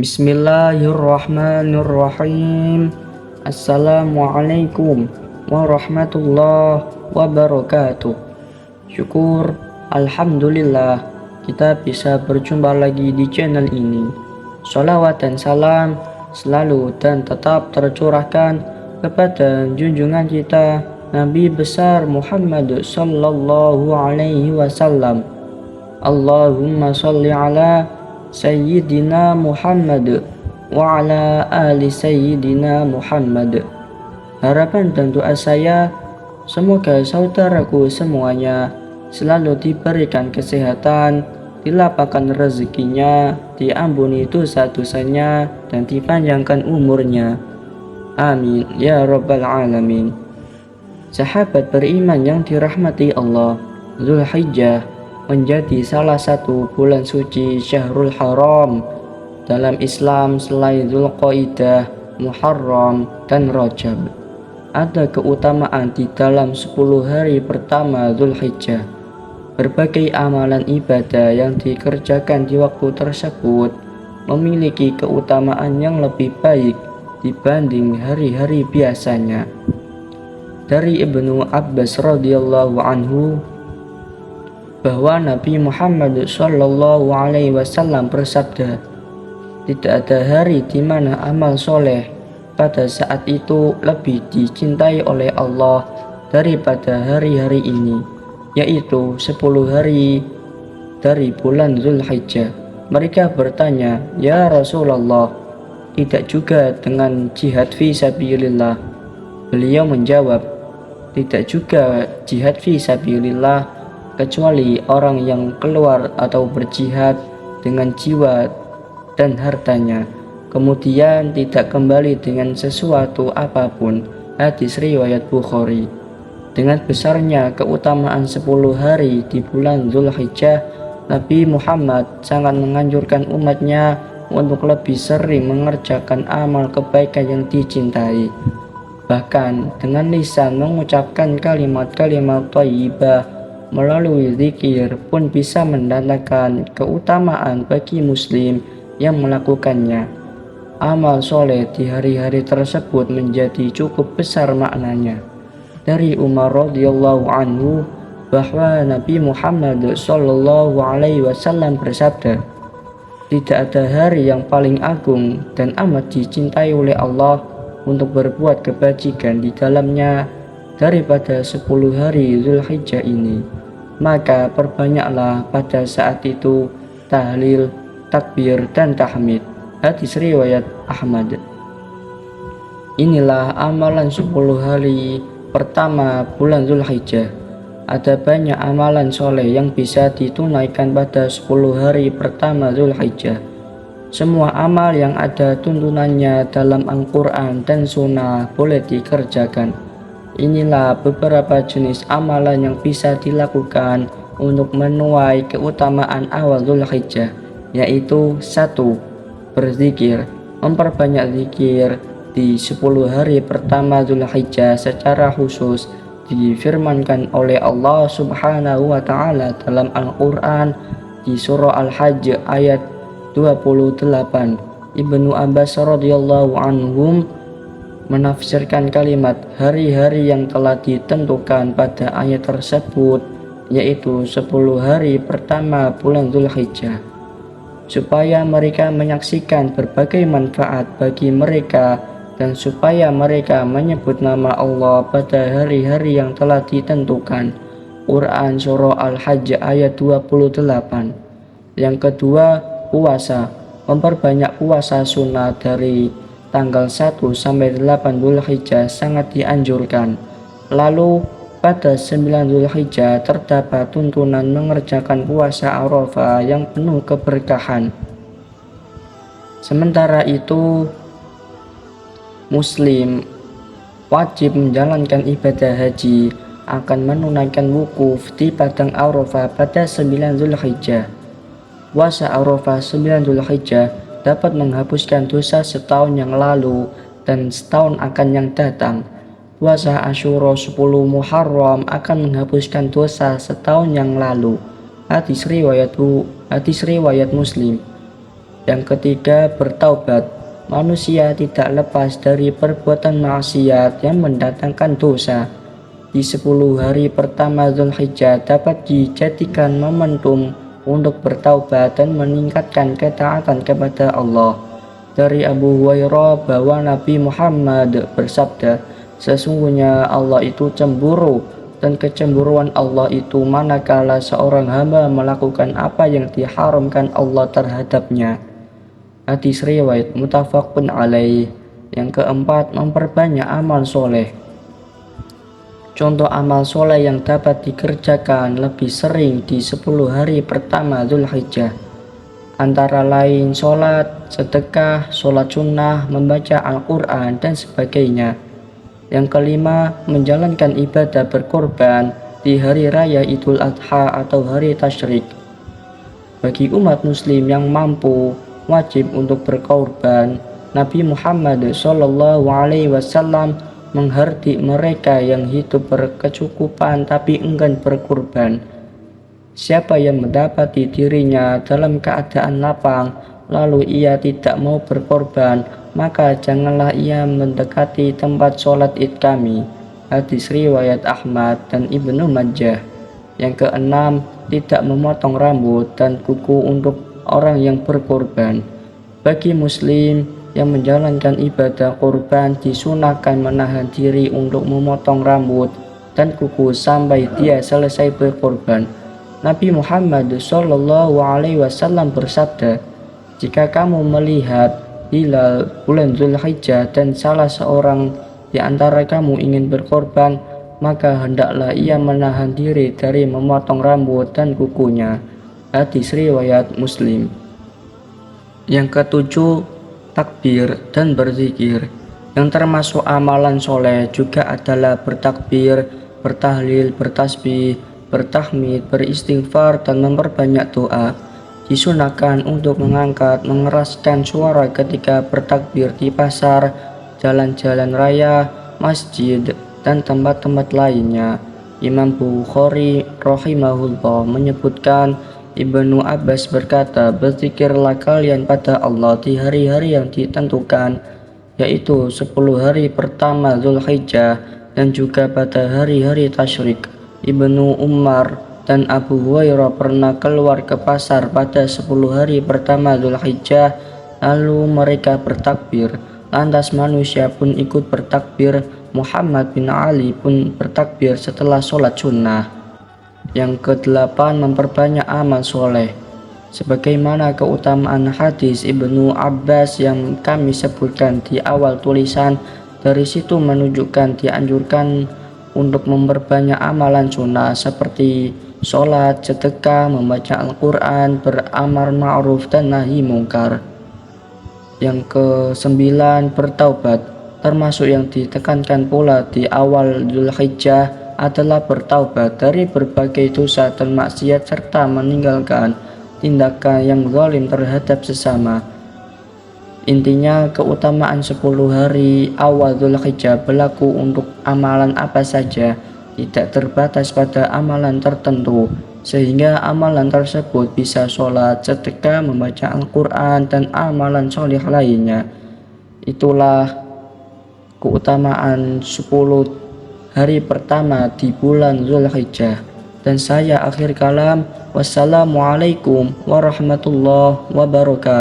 Bismillahirrahmanirrahim. Assalamualaikum warahmatullahi wabarakatuh. Syukur, Alhamdulillah, kita bisa berjumpa lagi di channel ini. Sholawat dan salam selalu dan tetap tercurahkan kepada junjungan kita Nabi besar Muhammad sallallahu alaihi wasallam. Allahumma sholli ala Sayyidina Muhammad wa ala ali Sayyidina Muhammad. Harapan dan doa saya, semoga saudaraku semuanya selalu diberikan kesehatan, dilapangkan rezekinya, diampuni dosa-dosanya, dan dipanjangkan umurnya. Amin ya rabbal alamin. Sahabat beriman yang dirahmati Allah, Zulhijjah menjadi salah satu bulan suci Syahrul Haram dalam Islam selain Dzulqa'dah, Muharram, dan Rajab. Ada keutamaan di dalam 10 hari pertama Dzulhijjah. Berbagai amalan ibadah yang dikerjakan di waktu tersebut memiliki keutamaan yang lebih baik dibanding hari-hari biasanya. Dari Ibnu Abbas radhiyallahu anhu bahwa Nabi Muhammad Shallallahu Alaihi Wasallam bersabda, tidak ada hari di mana amal soleh pada saat itu lebih dicintai oleh Allah daripada hari-hari ini, yaitu 10 hari dari bulan Zulhijjah. Mereka bertanya, ya Rasulullah, tidak juga dengan jihad fi sabilillah? Beliau menjawab, tidak juga jihad fi sabilillah kecuali orang yang keluar atau berjihad dengan jiwa dan hartanya, kemudian tidak kembali dengan sesuatu apapun. Hadis riwayat Bukhari. Dengan besarnya keutamaan 10 hari di bulan Zulhijjah, Nabi Muhammad sangat menganjurkan umatnya untuk lebih sering mengerjakan amal kebaikan yang dicintai. Bahkan dengan lisan mengucapkan kalimat-kalimat thayyibah melalui zikir pun bisa mendatangkan keutamaan bagi muslim yang melakukannya. Amal soleh di hari-hari tersebut menjadi cukup besar maknanya. Dari Umar radhiyallahu anhu bahwa Nabi Muhammad sallallahu alaihi wasallam bersabda, tidak ada hari yang paling agung dan amat dicintai oleh Allah untuk berbuat kebajikan di dalamnya daripada 10 hari Zulhijjah ini. Maka perbanyaklah pada saat itu tahlil, takbir, dan tahmid. Hadis riwayat Ahmad. Inilah amalan 10 hari pertama bulan Zulhijjah. Ada banyak amalan soleh yang bisa ditunaikan pada 10 hari pertama Zulhijjah. Semua amal yang ada tuntunannya dalam Al-Quran dan Sunnah boleh dikerjakan. Inilah beberapa jenis amalan yang bisa dilakukan untuk menuai keutamaan awal Dzulhijjah, yaitu 1. Berzikir. Memperbanyak zikir di 10 hari pertama Dzulhijjah secara khusus difirmankan oleh Allah Subhanahu wa taala dalam Al-Qur'an di surah Al-Hajj ayat 28. Ibnu Abbas radhiyallahu anhum menafsirkan kalimat hari-hari yang telah ditentukan pada ayat tersebut, yaitu 10 hari pertama bulan Dzulhijjah, supaya mereka menyaksikan berbagai manfaat bagi mereka dan supaya mereka menyebut nama Allah pada hari-hari yang telah ditentukan. Quran surah Al-Hajj ayat 28. Yang kedua, puasa. Memperbanyak puasa sunnah dari tanggal 1 sampai 8 Dzulhijjah sangat dianjurkan. Lalu pada 9 Dzulhijjah terdapat tuntunan mengerjakan puasa Arafah yang penuh keberkahan. Sementara itu, muslim wajib menjalankan ibadah haji akan menunaikan wukuf di padang Arafah pada 9 Dzulhijjah. Puasa Arafah 9 Dzulhijjah dapat menghapuskan dosa setahun yang lalu dan setahun akan yang datang. Puasa Asyura 10 Muharram akan menghapuskan dosa setahun yang lalu. Hadis riwayat Muslim. Yang ketiga, bertaubat. Manusia tidak lepas dari perbuatan maksiat yang mendatangkan dosa. Di 10 hari pertama Zulhijjah dapat dijadikan momentum untuk bertaubat dan meningkatkan ketaatan kepada Allah. Dari Abu Hurairah bahwa Nabi Muhammad bersabda, sesungguhnya Allah itu cemburu, dan kecemburuan Allah itu manakala seorang hamba melakukan apa yang diharamkan Allah terhadapnya. Hadis riwayat muttafaqun alaih. Yang keempat, memperbanyak amal soleh. Contoh amal soleh yang dapat dikerjakan lebih sering di 10 hari pertama Zulhijjah antara lain sholat, sedekah, sholat sunnah, membaca Al-Quran, dan sebagainya. Yang kelima, menjalankan ibadah berkorban di hari raya Idul Adha atau hari tasyrik. Bagi umat muslim yang mampu, wajib untuk berkorban. Nabi Muhammad SAW menghardik mereka yang hidup berkecukupan tapi enggan berkorban. Siapa yang mendapati dirinya dalam keadaan lapang, lalu ia tidak mau berkorban, maka janganlah ia mendekati tempat sholat id kami. Hadis riwayat Ahmad dan Ibnu Majah. Yang keenam, tidak memotong rambut dan kuku untuk orang yang berkorban. Bagi muslim yang menjalankan ibadah korban disunahkan menahan diri untuk memotong rambut dan kuku sampai dia selesai berkorban. Nabi Muhammad SAW bersabda, jika kamu melihat hilal bulan Zulhijjah dan salah seorang di antara kamu ingin berkorban, maka hendaklah ia menahan diri dari memotong rambut dan kukunya. Hadis riwayat Muslim. Yang ketujuh, takbir dan berzikir. Yang termasuk amalan soleh juga adalah bertakbir, bertahlil, bertasbih, bertahmid, beristighfar, dan memperbanyak doa. Disunahkan untuk mengeraskan suara ketika bertakbir di pasar, jalan-jalan raya, masjid, dan tempat-tempat lainnya. Imam Bukhari rahimahullah menyebutkan, Ibnu Abbas berkata, berzikirlah kalian pada Allah di hari-hari yang ditentukan, yaitu 10 hari pertama Zulhijjah dan juga pada hari-hari tasyrik. Ibnu Umar dan Abu Hurairah pernah keluar ke pasar pada 10 hari pertama Zulhijjah, lalu mereka bertakbir. Lantas manusia pun ikut bertakbir. Muhammad bin Ali pun bertakbir setelah sholat sunnah. Yang kedelapan, memperbanyak amal soleh. Sebagaimana keutamaan hadis Ibnu Abbas yang kami sebutkan di awal tulisan, dari situ menunjukkan dianjurkan untuk memperbanyak amalan sunnah seperti sholat, sedekah, membaca Al-Quran, beramar ma'ruf dan nahi mungkar. Yang kesembilan, bertaubat. Termasuk yang ditekankan pula di awal Zulhijjah adalah bertaubat dari berbagai dosa dan maksiat serta meninggalkan tindakan yang zalim terhadap sesama. Intinya, keutamaan 10 hari awal Zulhijjah berlaku untuk amalan apa saja, tidak terbatas pada amalan tertentu, sehingga amalan tersebut bisa sholat, sedekah, membaca Al-Quran, dan amalan soleh lainnya. Itulah keutamaan 10 hari pertama di bulan Zulhijjah. Dan saya akhir kalam, wassalamualaikum warahmatullahi wabarakatuh.